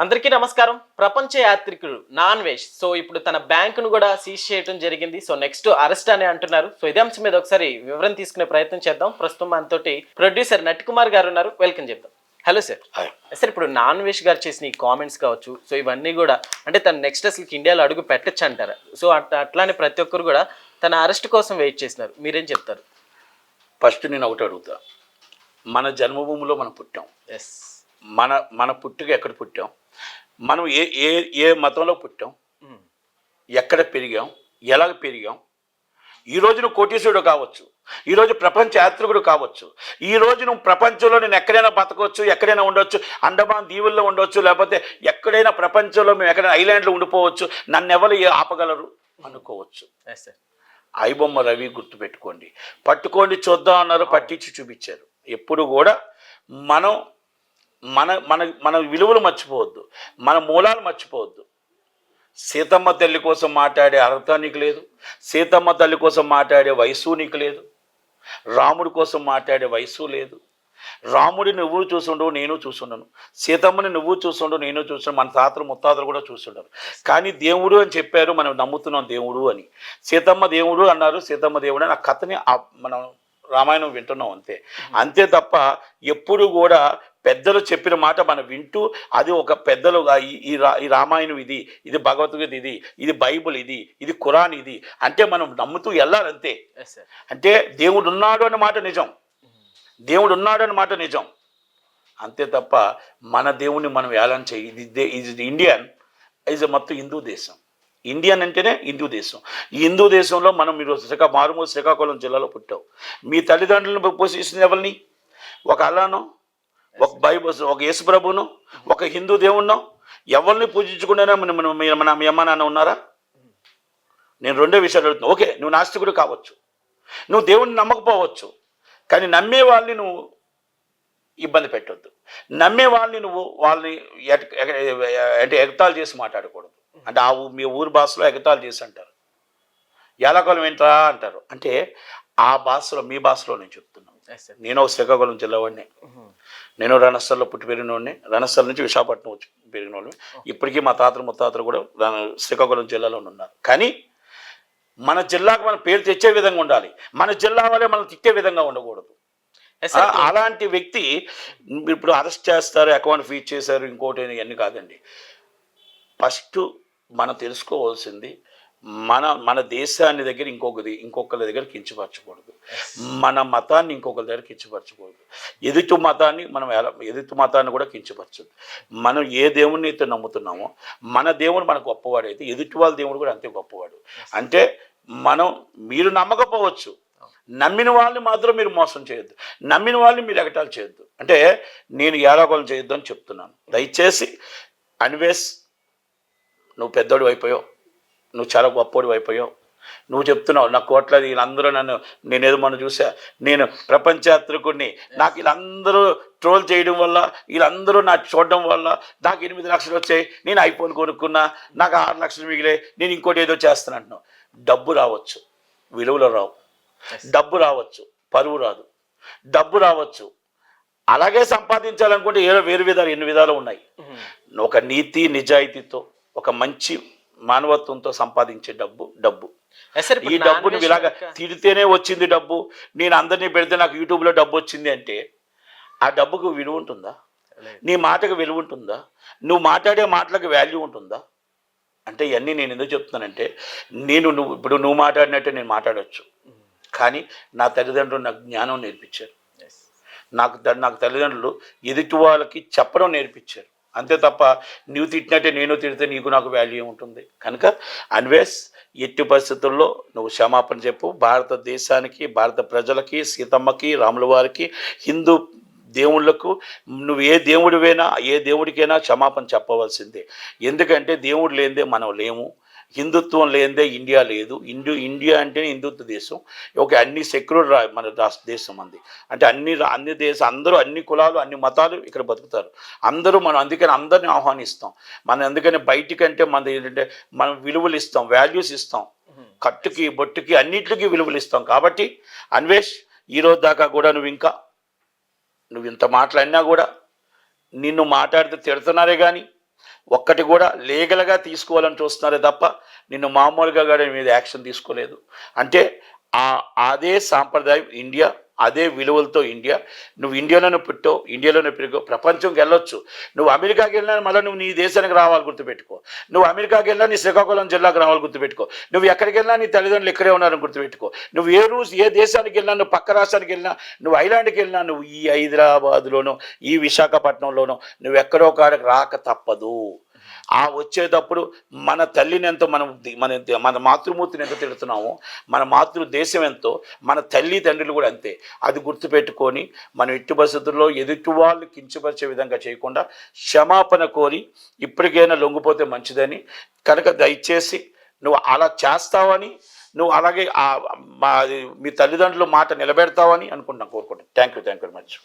అందరికీ నమస్కారం. ప్రపంచ యాత్రికుడు నాన్వేష్ సో ఇప్పుడు తన బ్యాంకును కూడా సీజ్ చేయడం జరిగింది. సో నెక్స్ట్ అరెస్ట్ అని అంటున్నారు. సో ఇదే అంశం మీద ఒకసారి వివరణ తీసుకునే ప్రయత్నం చేద్దాం. ప్రస్తుతం మనతోటి ప్రొడ్యూసర్ నట్కుమార్ గారు ఉన్నారు. వెల్కమ్ చెప్దాం. Hello sir. సార్ ఇప్పుడు నాన్వేష్ గారు చేసిన ఈ కామెంట్స్ కావచ్చు, సో ఇవన్నీ కూడా అంటే తను నెక్స్ట్ అసలు ఇండియాలో అడుగు పెట్టచ్చు అంటారా? సో అట్లానే ప్రతి ఒక్కరు కూడా తన అరెస్ట్ కోసం వెయిట్ చేస్తున్నారు. మీరేం చెప్తారు? ఫస్ట్ నేను ఒకటి అడుగుతా, మన జన్మభూమిలో మనం పుట్టాం. ఎస్, మన మన పుట్టుక ఎక్కడ పుట్టాం, మనం ఏ ఏ ఏ మతంలో పుట్టాం, ఎక్కడ పెరిగాం, ఎలాగ పెరిగాం. ఈరోజు నువ్వు కోటీశ్వరుడు కావచ్చు, ఈరోజు ప్రపంచ యాత్రికుడు కావచ్చు, ఈరోజు నువ్వు ప్రపంచంలో నేను ఎక్కడైనా బతకవచ్చు, ఎక్కడైనా ఉండొచ్చు, అండమాన్ దీవుల్లో ఉండవచ్చు, లేకపోతే ఎక్కడైనా ప్రపంచంలో మేము ఎక్కడైనా ఐలాండ్లో ఉండిపోవచ్చు, నన్ను ఎవరు ఆపగలరు అనుకోవచ్చు. ఐబొమ్మ రవి గుర్తుపెట్టుకోండి, పట్టుకోండి చూద్దాం అన్నారు, పట్టించి చూపించారు. ఎప్పుడు కూడా మనం మన మన మన విలువలు మర్చిపోవద్దు, మన మూలాలు మర్చిపోవద్దు. సీతమ్మ తల్లి కోసం మాట్లాడే అర్హత నీకు లేదు, సీతమ్మ తల్లి కోసం మాట్లాడే వయసు నీకు లేదు, రాముడి కోసం మాట్లాడే వయసు లేదు. రాముడి నువ్వు చూసుండవు, నేను చూసుండను, సీతమ్మని నువ్వు చూసుండవు, నేను చూసుండను, మన తాతలు ముత్తాతలు కూడా చూసుండరు. కానీ దేవుడు అని చెప్పారు, మనం నమ్ముతున్నాం దేవుడు అని. సీతమ్మ దేవుడు అన్నారు, సీతమ్మ దేవుడు అని ఆ కథని మనం రామాయణం వింటున్నాం అంతే. అంతే తప్ప ఎప్పుడు కూడా పెద్దలు చెప్పిన మాట మనం వింటూ అది ఒక పెద్దలుగా ఈ రామాయణం ఇది భగవద్గీత ఇది బైబుల్ ఇది ఖురాన్ అంటే మనం నమ్ముతూ వెళ్ళాలంతే. అంటే దేవుడు ఉన్నాడు అన్న మాట నిజం, దేవుడు ఉన్నాడు అన్న మాట నిజం. అంతే తప్ప మన దేవుణ్ణి మనం ఏలం చేయి. ఇది ఇండియన్ మొత్తం హిందూ దేశం. ఇండియన్ అంటేనే హిందూ దేశం. ఈ హిందూ దేశంలో మనం మీరు మారుమూల శ్రీకాకుళం జిల్లాలో పుట్టావు. మీ తల్లిదండ్రులను పోషిస్తుంది ఎవరిని? ఒక అల్లానో, ఒక బైబుల్, ఒక యేసుప్రభునో, ఒక హిందూ దేవుణ్ణో ఎవరిని పూజించుకున్నారా? మన మీ అమ్మ నాన్న ఉన్నారా? నేను రెండో విషయాలు అడుగుతున్నా. ఓకే, నువ్వు నాస్తికుడు కావచ్చు, నువ్వు దేవుణ్ణి నమ్మకపోవచ్చు, కానీ నమ్మే వాళ్ళని నువ్వు ఇబ్బంది పెట్టొద్దు. నమ్మే వాళ్ళని నువ్వు వాళ్ళని అంటే ఎగతాళి చేసి మాట్లాడకూడదు. అంటే మీ ఊరి భాషలో ఎగతాళి చేసి అంటారు, ఏలకాలం ఏంట్రా అంటారు. అంటే ఆ భాషలో, మీ భాషలో నేను చెప్తున్నాను. నేను శ్రీకాకుళం జిల్లా వాడిని, నేను రణస్థల్లో పుట్టి పెరిగినోడిని, రణస్థల నుంచి విశాఖపట్నం వచ్చి పెరిగిన వాళ్ళని. ఇప్పటికీ మా తాతలు ముత్తాతలు కూడా శ్రీకాకుళం జిల్లాలో ఉన్నారు. కానీ మన జిల్లాకు మన పేరు తెచ్చే విధంగా ఉండాలి, మన జిల్లా వాళ్ళే మనం తిట్టే విధంగా ఉండకూడదు. అలాంటి వ్యక్తి ఇప్పుడు అరెస్ట్ చేస్తారు, అకౌంట్ ఫ్రీజ్ చేశారు, ఇంకోటి ఇవన్నీ కాదండి. ఫస్ట్ మనం తెలుసుకోవాల్సింది మన దేశాన్ని దగ్గర ఇంకొకరి దగ్గర కించపరచకూడదు, మన మతాన్ని ఇంకొకరి దగ్గర కించపరచకూడదు, ఎదుటి మతాన్ని కూడా కించపరచదు. మనం ఏ దేవుడిని అయితే నమ్ముతున్నామో మన దేవుడు మనకు గొప్పవాడైతే ఎదుటి వాళ్ళ దేవుడు కూడా అంతే గొప్పవాడు. అంటే మీరు నమ్మకపోవచ్చు, నమ్మిన వాళ్ళని మాత్రం మీరు మోసం చేయొద్దు, నమ్మిన వాళ్ళని మీరు ఎగటాలు చేయొద్దు. అంటే నేను ఏలాగోలు చేయొద్దు అని చెప్తున్నాను. దయచేసి అన్వేష్, నువ్వు పెద్దోడు అయిపోయావు, నువ్వు చాలా గొప్పోడు అయిపోయావు. నువ్వు చెప్తున్నావు నా కోట్లది వీళ్ళందరూ నేనేదో మనం చూసా, నేను ప్రపంచ యాత్రికుడిని, నాకు వీళ్ళందరూ ట్రోల్ చేయడం వల్ల, వీళ్ళందరూ నాకు చూడడం వల్ల నాకు 8 లక్షలు వచ్చాయి, నేను ఐఫోన్ కొనుక్కున్నా, నాకు 6 లక్షలు మిగిలే, నేను ఇంకోటి ఏదో చేస్తాను అంటున్నావు. డబ్బు రావచ్చు, విలువలు రావు. డబ్బు రావచ్చు, పరువు రాదు. డబ్బు రావచ్చు, అలాగే సంపాదించాలనుకుంటే ఎన్ని విధాలు ఉన్నాయి. ఒక నీతి నిజాయితీతో, ఒక మంచి మానవత్వంతో సంపాదించే డబ్బు. ఈ డబ్బుని ఇలాగా తిడితేనే వచ్చింది డబ్బు, నేను అందరినీ పెడితే నాకు యూట్యూబ్లో డబ్బు వచ్చింది అంటే ఆ డబ్బుకు విలువ ఉంటుందా? నీ మాటకు విలువ ఉంటుందా? నువ్వు మాట్లాడే మాటలకు వాల్యూ ఉంటుందా? అంటే ఇవన్నీ నేను ఎందుకు చెప్తున్నానంటే, నువ్వు మాట్లాడినట్టే నేను మాట్లాడవచ్చు, కానీ నా తల్లిదండ్రులు నాకు జ్ఞానం నేర్పించారు, నాకు తల్లిదండ్రులు ఎదుటి వాళ్ళకి చెప్పడం నేర్పించారు. అంతే తప్ప నువ్వు తిట్టినట్టే నేను తిడితే నీకు నాకు వాల్యూ ఏముంటుంది? కనుక అన్వేష్, ఎట్టి పరిస్థితుల్లో నువ్వు క్షమాపణ చెప్పు. భారతదేశానికి, భారత ప్రజలకి, సీతమ్మకి, రాముల వారికి, హిందూ దేవుళ్ళకు, నువ్వు ఏ దేవుడికైనా క్షమాపణ చెప్పవలసిందే. ఎందుకంటే దేవుడు లేనిదే మనం లేము, హిందుత్వం లేనిదే ఇండియా లేదు. ఇండియా అంటేనే హిందుత్వ దేశం. ఒక అన్ని సెక్యులర్ మన దేశం అంటే అన్ని దేశం, అందరూ అన్ని కులాలు అన్ని మతాలు ఇక్కడ బతుకుతారు అందరూ. మనం అందుకని అందరిని ఆహ్వానిస్తాం. అందుకని బయటికంటే మనది ఏంటంటే మనం విలువలు ఇస్తాం, వాల్యూస్ ఇస్తాం, కట్టుకి బొట్టుకి అన్నిటికీ విలువలు ఇస్తాం. కాబట్టి అన్వేష్, ఈరోజు దాకా కూడా నువ్వు ఇంత మాట్లాడినా కూడా నిన్ను మాట్లాడితే తిడుతున్నారే కానీ ఒక్కటి కూడా లీగల్గా తీసుకోవాలని చూస్తున్నారే తప్ప నిన్ను మామూలుగా కూడా మీద యాక్షన్ తీసుకోలేదు. అంటే అదే సాంప్రదాయం ఇండియా, అదే విలువలతో ఇండియా. నువ్వు ఇండియాలోనే పుట్టావు, ఇండియాలోనే పెరిగావు, ప్రపంచంకి వెళ్ళొచ్చు. నువ్వు అమెరికాకి వెళ్ళినా మళ్ళీ నువ్వు నీ దేశానికి రావాలి, గుర్తుపెట్టుకో. నువ్వు అమెరికాకి వెళ్ళినా నీ శ్రీకాకుళం జిల్లాకు రావాలి, గుర్తుపెట్టుకో. నువ్వు ఎక్కడికి వెళ్ళినా నీ తల్లిదండ్రులు ఇక్కడే ఉన్నారని గుర్తుపెట్టుకో. నువ్వు ఏ దేశానికి వెళ్ళినా, నువ్వు పక్క రాష్ట్రానికి వెళ్ళినా, నువ్వు ఐలాండ్కి వెళ్ళినా, నువ్వు ఈ హైదరాబాద్లోనో ఈ విశాఖపట్నంలోనో నువ్వు ఎక్కడో కాడికి రాక తప్పదు. వచ్చేటప్పుడు మన తల్లిని ఎంతో మన మాతృమూర్తిని ఎంత తిడుతున్నామో, మన మాతృదేశం ఎంతో, మన తల్లి తండ్రులు కూడా అంతే. అది గుర్తుపెట్టుకొని మనం ఎట్టి పరిస్థితుల్లో ఎదుటి వాళ్ళు కించపరిచే విధంగా చేయకుండా క్షమాపణ కోరి ఇప్పటికైనా లొంగిపోతే మంచిదని. కనుక దయచేసి నువ్వు అలా చేస్తావని, నువ్వు అలాగే మీ తల్లిదండ్రుల మాట నిలబెడతావని కోరుకుంటాను. Thank you very much.